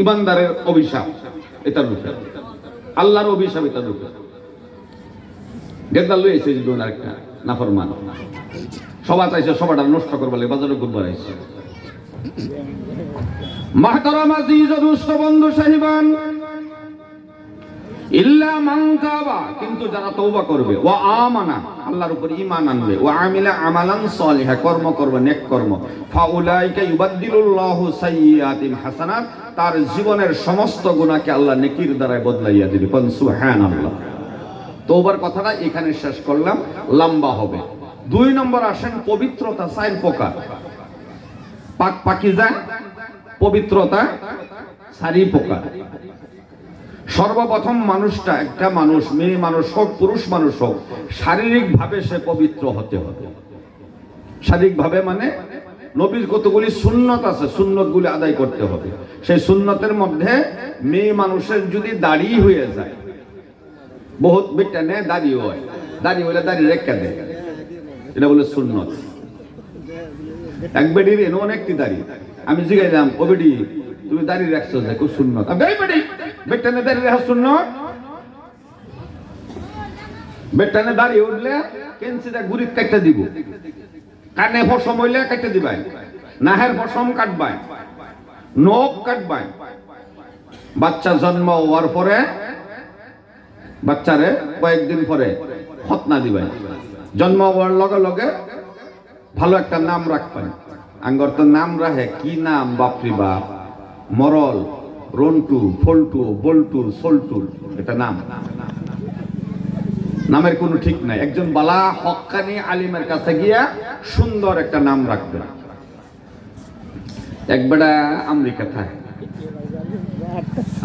ইমানদারের অভিশাপ, এটার রূপে আল্লাহর অভিশাপ, এটার রূপে গেদ্দার লই এসে দুন আরেকটা নাফরমান সবাই চাইছে, সবাটা নষ্ট করবার লাগে বাজারে ঘুরবার আইছে। মুহতারাম আজিজ ও দুস্থ বন্ধু সাহিবান, ইল্লা মান তাবা, কিন্তু যারা তওবা করবে, ওয়া আমানা, আল্লাহর উপর ঈমান আনবে, ওয়া আমিলা আমালান সালিহা, কর্ম করবে নেক কর্ম, ফাউলাইকা ইউবাদদিলুল্লাহু সাইয়্যাতিহিম হাসানাত, তার জীবনের সমস্ত গুনাহকে আল্লাহ নেকির দ্বারা বদলাইয়া দিবে। কোন সুবহানাল্লাহ। তওবার কথাটা এখানে শেষ করলাম, লম্বা হবে। 2 নম্বর আসেন পবিত্রতা, 4 প্রকার। পাক পাকিজা পবিত্রতা 4 প্রকার। সর্বপ্রথম মানুষটা, একটা মানুষ, মেয়ে মানুষ হোক পুরুষ মানুষ হোক, শারীরিক ভাবে সে পবিত্র হতে হবে। শারীরিক ভাবে মানে নবীর কতগুলি সুন্নত আছে, সুন্নতগুলি আদায় করতে হবে। সেই সুন্নতের মধ্যে মেয়ে মানুষের যদি দাড়ি হয়ে যায়, বহুত বেটা নেয় দাড়ি হয়, দাড়ি হইলে দাড়ি রেখা দেয়, এটা বলে সুন্নত। এক বেডির এনে অনেকটি দাড়ি, আমি জিজ্ঞাসলাম ও বেডি তুমি দাড়ি রাখছো যে খুব সুন্নত, বেটানে দাড়ি রাখা সুন্নত। বেটানে দাড়ি উঠলে কেনসিটা গুড়ির কাটতে দিব, কানে ফসম হইলে কাটতে দিবাই, নাহের ফসম কাটবাই, নখ কাটবাই। বাচ্চা জন্ম হওয়ার পরে বাচ্চারে কয়েকদিন পরে খতনা দিবাই, জন্ম হওয়ার লগে লগে ভালো একটা নাম রাখবেন। আঙ্গর তো নাম রাখে কি নাম, বাপরি বাপ, মরল, রন্টু, ফল্টু, বল্টু, সল্টু, এটা নাম, নামের কোনো ঠিক নাই। একজন বালা হক্কানি আলিমের কাছে গিয়া সুন্দর একটা নাম রাখবে। এক বেটা আমেরিকা থাকে,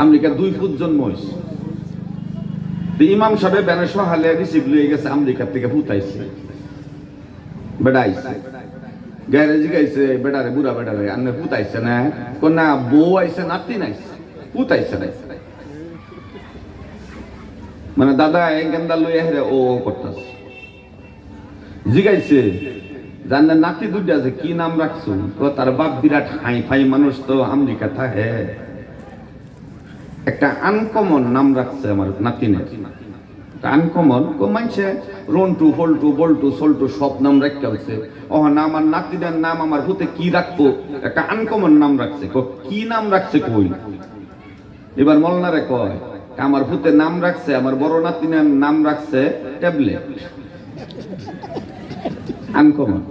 আমেরিকা 2 ফুট জন্ম হয়েছে, ইমাম সাহেব বেনাসহ হালে রিসিভ লয়ে গেছে, আমেরিকার থেকে ফুটাইছে, বেটা আইছে গ্যারেজি গাইছে, বেটারে বুড়া বেটারে আন্নে ফুটাইছে না, কোন না বউ আইছে, নাতি নাইছে, ফুটাইছে না, মানে দাদা গেন্দা লইয়া হেরে ও করতেছে। জিগাইছে জানে নাতি দুইটা আছে কি নাম রাখছো, তো তার বাপ বিরাট হাই ফাই মানুষ, তো আমেরিকা থাকে, একটা আনকমন নাম রাখছে আমার নাতিনের, আনকমন মানছে রন্টু ফল্টু বল্টু সল্টু সব নাম রাখতে হচ্ছে। ও না, আমার নাতিদের নাম আমার হতে কি রাখবো, একটা আনকমন নাম রাখছে। কি নাম রাখছে কই? এবার মলনারে কয় আমার ভূতে নাম রাখছে, আমার বড় নাতিনের নাম রাখছে ট্যাবলেট। আনকমন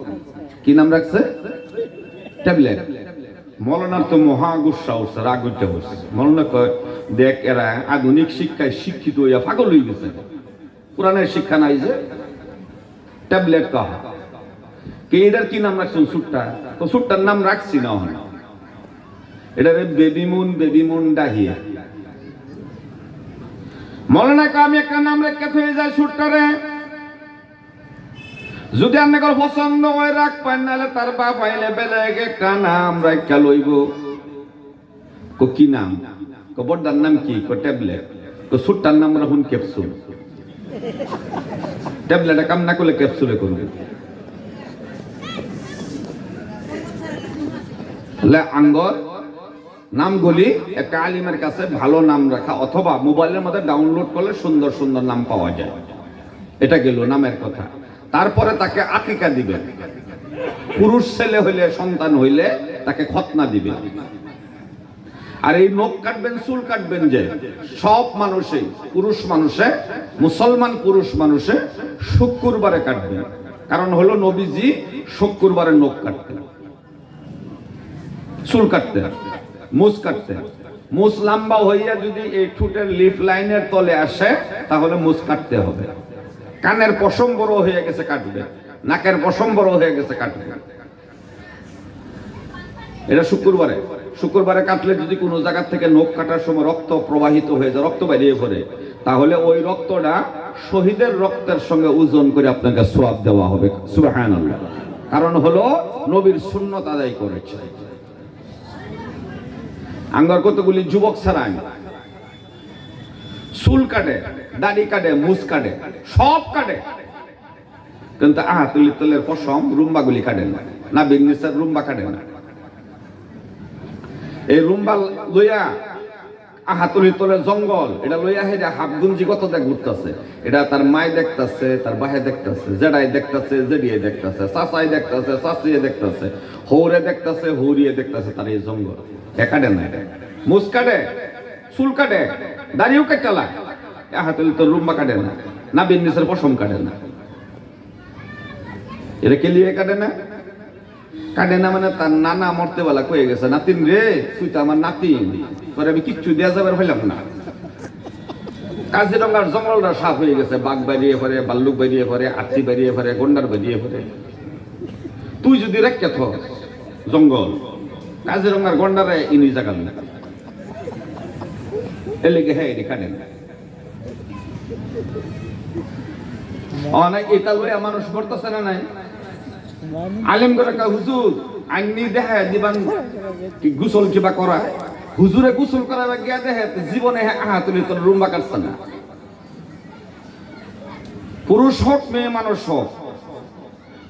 কি নাম রাখছে? ট্যাবলেট। মলনার তো মহা গুসা উঠছে, রাগ উঠতে বসছে। মলনা কয় দেখ এরা আধুনিক শিক্ষায় শিক্ষিত হইয়া পাগল হয়ে গেছে, কোরআনের শিক্ষা নাই যে। ট্যাবলেট কহা কে, এটার কি নাম রাখছেন? সুট্টা। তো সুট্টার নাম রাখছি না, এটারে বেবিমুন ডাহিয়া। মৌলানা কয় আমি একটা নাম রেখে হয়ে যায় সুট্টারে, যদি আপনি পছন্দ হয় রাখ পান, নাহলে তার বাপ আইলে বেলে একটা নাম রাখা লইব। কি নাম? বড়দার নাম কি? ট্যাবলেট। সুট্টার নাম রাখুন ক্যাপসুল। ট্যাবলেটে কাম না করলে ক্যাপসুলে করবে। আঙ্গর নামগুলি একটা আলিমের কাছে ভালো নাম রাখা, অথবা মোবাইলের মধ্যে ডাউনলোড করলে সুন্দর সুন্দর নাম পাওয়া যায়। এটা গেল নামের কথা। তারপরে তাকে আকিকা দিবেন। পুরুষ ছেলে হইলে, সন্তান হইলে তাকে খতনা দিবে। আর এই নখ কাটবেন, চুল কাটবেন যে সব মানুষে, পুরুষ মানুষে, মুসলমান পুরুষ মানুষে শুক্রবারে কাটবেন। কারণ হলো নবীজি শুক্রবারে নখ কাটতেন, চুল কাটতেন, মুছ কাটতেন। মুছ লম্বা হইয়া যদি এই ঠোঁটের লিফ লাইনের তলে আসে তাহলে মুছ কাটতে হবে। কানের পশম বড় হয়ে গেছে কাটবে, নাকের পশম বড় হয়ে গেছে কাটবে। এটা শুক্রবারে। শুক্রবারে কাটলে যদি কোনো জায়গা থেকে নখ কাটার সময় রক্ত প্রবাহিত হয়ে যায়, রক্ত বেরিয়ে পড়ে, তাহলে ওই রক্তটা শহীদের রক্তের সঙ্গে ওজন করে আপনাকে সওয়াব দেওয়া হবে। সুবহানাল্লাহ। কারণ হলো নবীর সুন্নত আদায় করেছে। আঙ্গার কতগুলি যুবক ছাড়াই চুল কাটে, দাড়ি কাটে, মুছ কাটে, সব কাটে, কিন্তু আহাতুলিতলের পশম রুম্বাগুলি কাটে না, না বিগনিসার রুম্বা কাটে না। এই রুম্বা লইয়া আহাতুলিতলের জঙ্গল এটা লইয়া হেরা হাফগুঞ্জি কত দেখ ঘুরতেছে। এটা তার মায় দেখতেছে, তার বাহে দেখতেছে, জেডাই দেখতেছে, জেডিয়ে দেখতেছে, চাচাই দেখতেছে, চাচিয়ে দেখতেছে, হৌরে দেখতেছে, হৌরিয়ে দেখতেছে। তার এই জঙ্গল কাটে না। এটা মুছ কাটে, চুল কাটে, দাড়িও কাটালা, আহাতুলিতল রুম্বা কাটে না, না বিগনিসার পশম কাটে না। এটা কে লিয়ে কাটে না? কাটে না মানে তার নানা মরতে বেলা কয়ে গেছে, নাতিন রে তুই তো আমার নাতিন, পরে আমি কিচ্ছু দেওয়া যাবার হইলাম না। কাজিরঙ্গার জঙ্গলটা সাফ হয়ে গেছে, বাঘ বেরিয়ে পড়ে, ভাল্লুক বেরিয়ে পড়ে, হাতি বেরিয়ে পড়ে, গন্ডার বেরিয়ে পড়ে। তুই যদি রেখে থ জঙ্গল, কাজিরঙ্গার গন্ডারে ইনি জাগাল না, এলেগে হ্যাঁ এটি কাটে না। অনেক এটা লইয়া মানুষ করতেছে না নাই? আলেম করে হুজুর আইনি দেখে দিবান কি গোসল কিবা করা, হুজুরে গোসল করা গিয়া দেখে জীবনে আহাতুলিতল রুম্বা কাটছে না। পুরুষ হোক মেয়ে মানুষ হোক,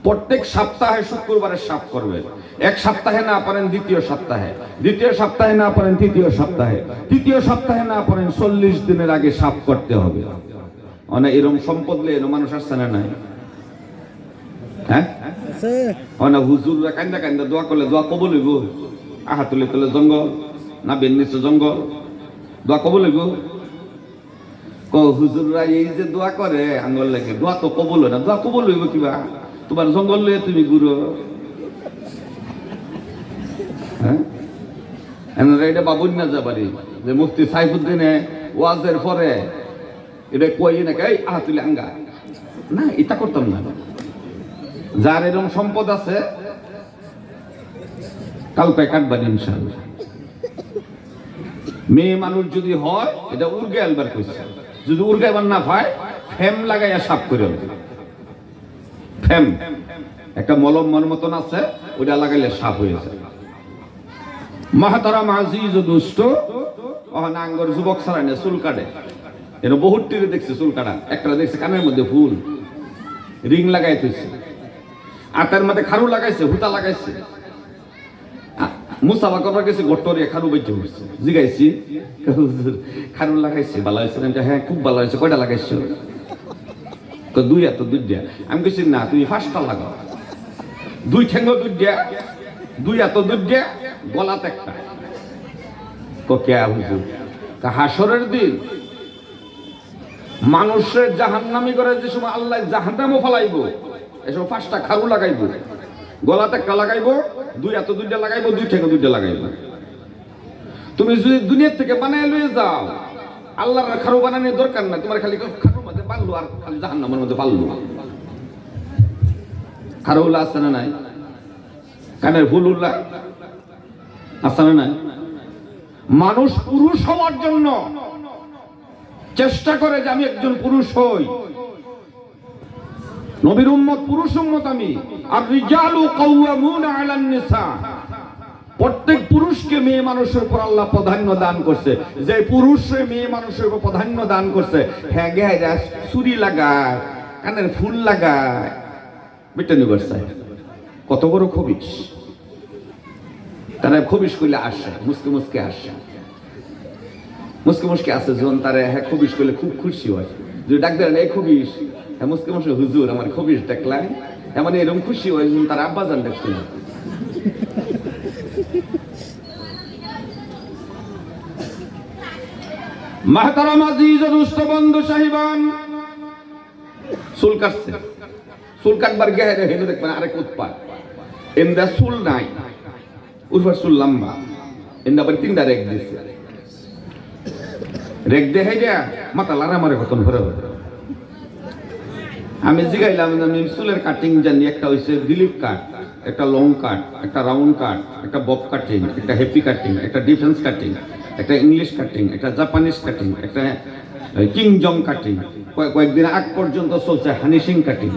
প্রত্যেক সপ্তাহে শুক্রবারে সাফ করবে। এক সপ্তাহে না পারেন দ্বিতীয় সপ্তাহে, দ্বিতীয় সপ্তাহে না পারেন তৃতীয় সপ্তাহে, তৃতীয় সপ্তাহে না পারেন 40 দিনের আগে সাফ করতে হবে। অনেক এরকম সম্পদ নিয়ে এরকম মানুষ আসছে না নাই? হ্যাঁ, অনেক হুজুররা কান্দা কান্দা দোয়া করলে দোয়া কবুল হইব। আহাতুলিতলে জঙ্গল, না বেন্নিসে জঙ্গল, দোয়া কবুল হইব। হুজুররা এই যে দোয়া করে আঙ্গল লাগে, দোয়া তো কবুল হয় না। দোয়া কবুল হইব কিবা? তোমার জঙ্গল লইয়া তুমি গুরু। হ্যাঁ, এটা বাবুর না যাবারি যে মুফতি সাইফুদ্দিনে ওয়াজের পরে এটা কই নাকি এই আহাতুলি আঙ্গা না, এটা করতাম না। যার এরকম সম্পদ আছে কালকে কাটবেন ইনশাআল্লাহ। মেয়ে মানুষ যদি হয় এটা উর্গে আলবার কইছে, যদি উর্গে আলবার না হয় ফেম লাগাইয়া সাফ করে ফেম একটা মলম মতন আছে, ওটা লাগাইলে সাফ হয়ে যায়। মাহতারাম আজিজ ও দুষ্ট অহনাঙ্গর যুবক ছাড়ানে চুল কাটে। এরা বহুত টিরে দেখছে চুল কাটা। একটা দেখছে কানের মধ্যে ফুল রিং লাগাই থইছে, আতার মধ্যে খারু লাগাইছে, হুতা লাগাইছে, মুসাফা করার গেছে গটরে খারু বেঁচে উঠছে জিগাইছি খারু লাগাইছে ভালো হয়েছে না হ্যাঁ খুব ভালো হয়েছে কয়টা লাগাইছো তো দুই এত দুধ দিয়া আমি কেছি না তুমি 5টা লাগাও 2 ঠেঙ্গ দুধ দিয়া 2 এত দুধ দিয়া গলাতে একটা কে হুজুর হাসরের দিন মানুষের জাহান্নামি করে যে সময় আল্লাহ জাহান্নামও ফলাইব এসব 5টা খারু লাগাইব গলাতে একটা লাগাইব 2 এত দুইটা লাগাইব 2 ঠেঙ্গ দুইটা লাগাইব তুমি যদি দুনিয়ার থেকে বানায় লয়ে যাও আল্লাহর খারু বানানোর দরকার না তোমার খালি খারুর মধ্যে পারলো আর খালি জাহান্নামের মধ্যে পারলো খারুল্লাহ আছে না নাই কানের ফুলুল্লাহ আছে না নাই মানুষ পুরুষ হওয়ার জন্য চেষ্টা করে যে আমি একজন পুরুষ হই নবীর উম্মত পুরুষ উম্মত আমি আর রিজালু কাওয়ামুনা আলান নিসা প্রত্যেক পুরুষকে মেয়ে মানুষের উপর আল্লাহ প্রাধান্য দান করছে যে পুরুষে মেয়ে মানুষের উপর প্রাধান্য দান করছে হ্যাঁ গেরা চুরি লাগায় কানের ফুল লাগায় বেটানি করছে কত বড় খবিস তারা খবিস কইলে আসে মুসকে মুসকে আসে মুসকে মুসকে আসে যখন তারা হ্যাঁ খবিস করলে খুব খুশি হয় যদি ডাক দেন এই খবিস হ্যাঁ মুসকে মুসকে হুজুর আমার খবিস দেখলাম এমন এরকম খুশি হয় যখন তারা আব্বাজান দেখছিল মাহতারাম আজিজ ও দুস্থ বন্ধু সাহিবান চুল কাটছে চুল কাটবার গেহে হেনু দেখবেন আরেক উৎপাত এমদা চুল নাই উর্ফার চুল লম্বা এমদা আবার 3টা রেক দিচ্ছে রেক দেহে দেয়া মাথা লারা মারে কতন ভরে আমি জিগাইলাম আমি চুলের কাটিং জানি একটা হইছে দিলীপ কাট একটা লং কাট একটা রাউন্ড কাট একটা বব কাটিং একটা হ্যাপি কাটিং একটা ডিফেন্স কাটিং একটা ইংলিশ কাটিং একটা জাপানিজ কাটিং একটা কিং জং কাটিং কয়েকদিন আগ পর্যন্ত চলছে হানিসিং কাটিং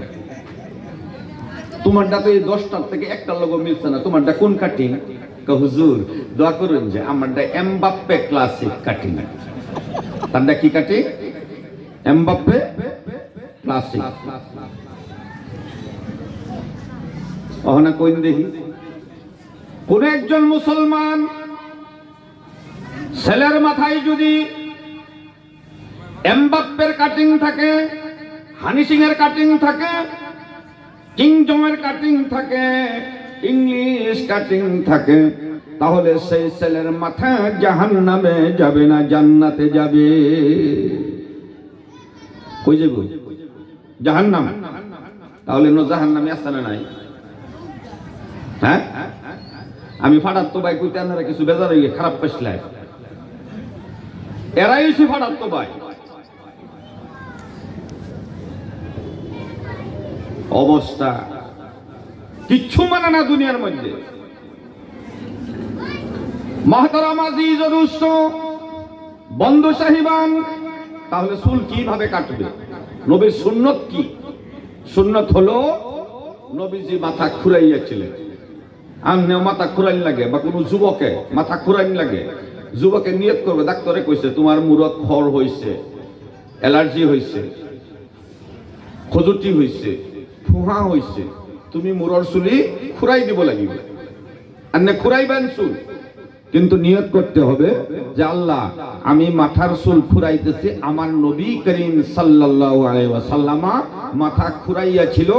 তোমারটা তো এই 10টার থেকে একটার লোক মিলছে না তোমারটা কোন কাটিং হুজুর দোয়া করুন যে আমারটা এমবাপ্পে ক্লাসিক কাটিং তারটা কি কাটিং এমবাপ্পে ক্লাসিক অহনা কইন দেখি কোন একজন মুসলমান ছেলের মাথায় যদি এমবাপ্পের কাটিং থাকে হানিসিং এর কাটিং থাকে কিং জং এর কাটিং থাকে ইংলিশ কাটিং থাকে তাহলে সেই ছেলের মাথা জাহান্নামে যাবে না জান্নাতে যাবে কই যাব জাহান্নাম তাহলে নো জাহান্নামে আছে না নাই হ্যাঁ আমি ফাটাত তো ভাই কইতে আনারা কিছু বেজার হয়ে খারাপ পাইছিলাম এরাই এসে ফাটাত তো ভাই অবস্থা কিচ্ছু মানে না দুনিয়ার মধ্যে মাহতারাম আজিজ ও দুস্থ বন্ধু সাহিবান তাহলে চুল কিভাবে কাটবে নবীর সুন্নত কি সুন্নত হলো নবীজি মাথা খুরাইয়াছিলেন আমনে মাথা খুরাইন লাগে বা কোনো যুবকে মাথা খুরাইন লাগে যুবকে নিয়ত করবে ডাক্তারে কইছে তোমার মুরত খর হইছে অ্যালার্জি হইছে খজুতি হইছে ফুহা হইছে তুমি মুরর চুলি খুরাই দিব লাগিব আন্নে খুরাইবেন চুল কিন্তু নিয়ত করতে হবে যে আল্লাহ আমি মাথার চুল খুরাইতেছি আমার নবী করিম সাল্লাল্লাহু আলাইহি ওয়াসাল্লাম মাথা খুরাইয়া ছিল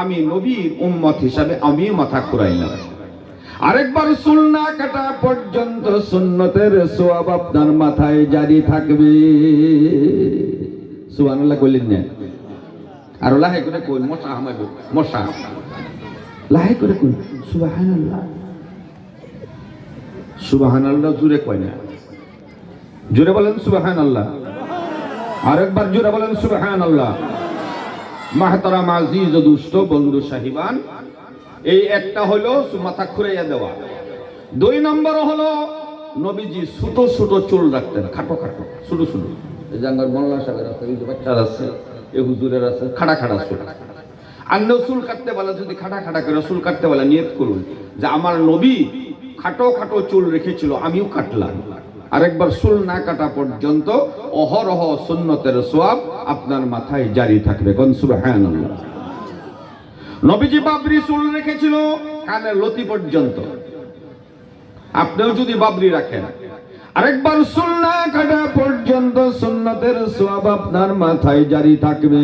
আমি নবীর উম্মত হিসাবে আমি মাথা খুরাইলাম আরেকবার চুল না কাটা পর্যন্ত সুন্নতের সওয়াব আপনার মাথায় জারি থাকবে সুবহানাল্লাহ কইলেন না আর লাহে করে কই মশা হামাইব মশা লাহে করে কই সুবহানাল্লাহ সুবহানাল্লাহ জোরে কয় না জোরে বলেন সুবহানাল্লাহ আরেকবার জোরে বলেন সুবহানাল্লাহ মাহতারাম আজিজ ও দুস্থ বন্ধু সাহিবান এই একটা হলো মাথা খুরাইয়া দেওয়া 2 নম্বর হলো নবীজি ছোট ছোট চুল রাখতেন খাটো খাটো ছোট ছোট এই জাঙ্গার মোল্লা সাহেবের আছে এই বাচ্চার আছে এই হুজুরের আছে খাড়া খাড়া চুল আন্য চুল কাটতে বলে যদি খাড়া খাড়া করে চুল কাটতে বলে নিয়ত করুন যে আমার নবী খাটো খাটো চুল রেখেছিল আমিও কাটলাম আরেকবার চুল না কাটা পর্যন্ত অহরহ সুন্নতের সওয়াব আপনার মাথায় জারি থাকবে কোন সুবহানাল্লাহ নবীজি বাবরি চুল রেখেছিল কানের লতি পর্যন্ত আপনিও যদি বাবরি রাখেন, আরেকবার চুল না কাটা পর্যন্ত সুন্নতের সওয়াব আপনার মাথায় জারি থাকবে।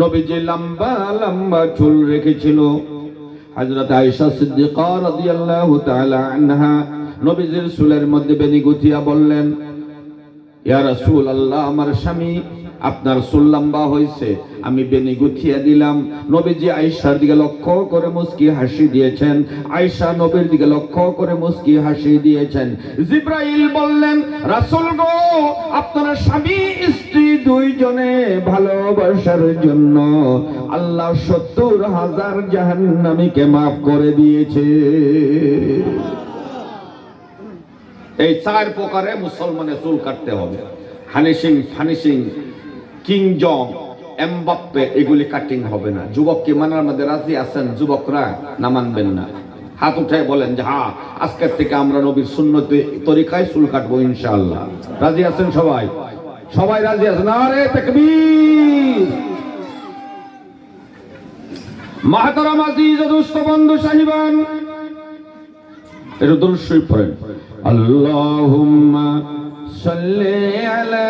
নবীজি লম্বা লম্বা চুল রেখেছিল। হযরত আয়েশা সিদ্দিকা রাদিয়াল্লাহু তাআলা আনহা নবীজির চুলের মধ্যে বেনি গুথিয়া বললেন, ইয়া রাসূলুল্লাহ, আমার স্বামী আপনার চুল লম্বা হয়েছে, আমি বেনি গুথিয়া দিলাম। নবীজি আয়েশার দিকে লক্ষ্য করে মুস্কি হাসি দিয়েছেন। আয়েশা নবীর দিকে লক্ষ্য করে মুস্কি হাসি দিয়েছেন। জিবরাইল বললেন, রাসূল গো, আপনার স্বামী স্ত্রী দুইজনে ভালোবাসার জন্য আল্লাহ ৭০,০০০ জাহান্নামীকে maaf করে দিয়েছে। এই 4 প্রকারে মুসলমানের চুল কাটতে হবে। হানিসিং, ফানিসিং, কিং জং, এমবাপ্পে এগুলি কাটিং হবে না। যুবক কি মানার মধ্যে রাজি আছেন? যুবকরা না মানবেন না? হাত উঠায় বলেন যে হ্যাঁ, আজকের থেকে আমরা নবীর সুন্নতে তরিকায় চুল কাটবো ইনশাআল্লাহ। রাজি আছেন সবাই? সবাই রাজি আছেন? নারে তাকবীর। মাহতারাম আজিজ দোস্ত বন্ধু সাহিবান, এটা দরুদ শরীফ পড়েন। আল্লাহুম্মা সাল্লি আলা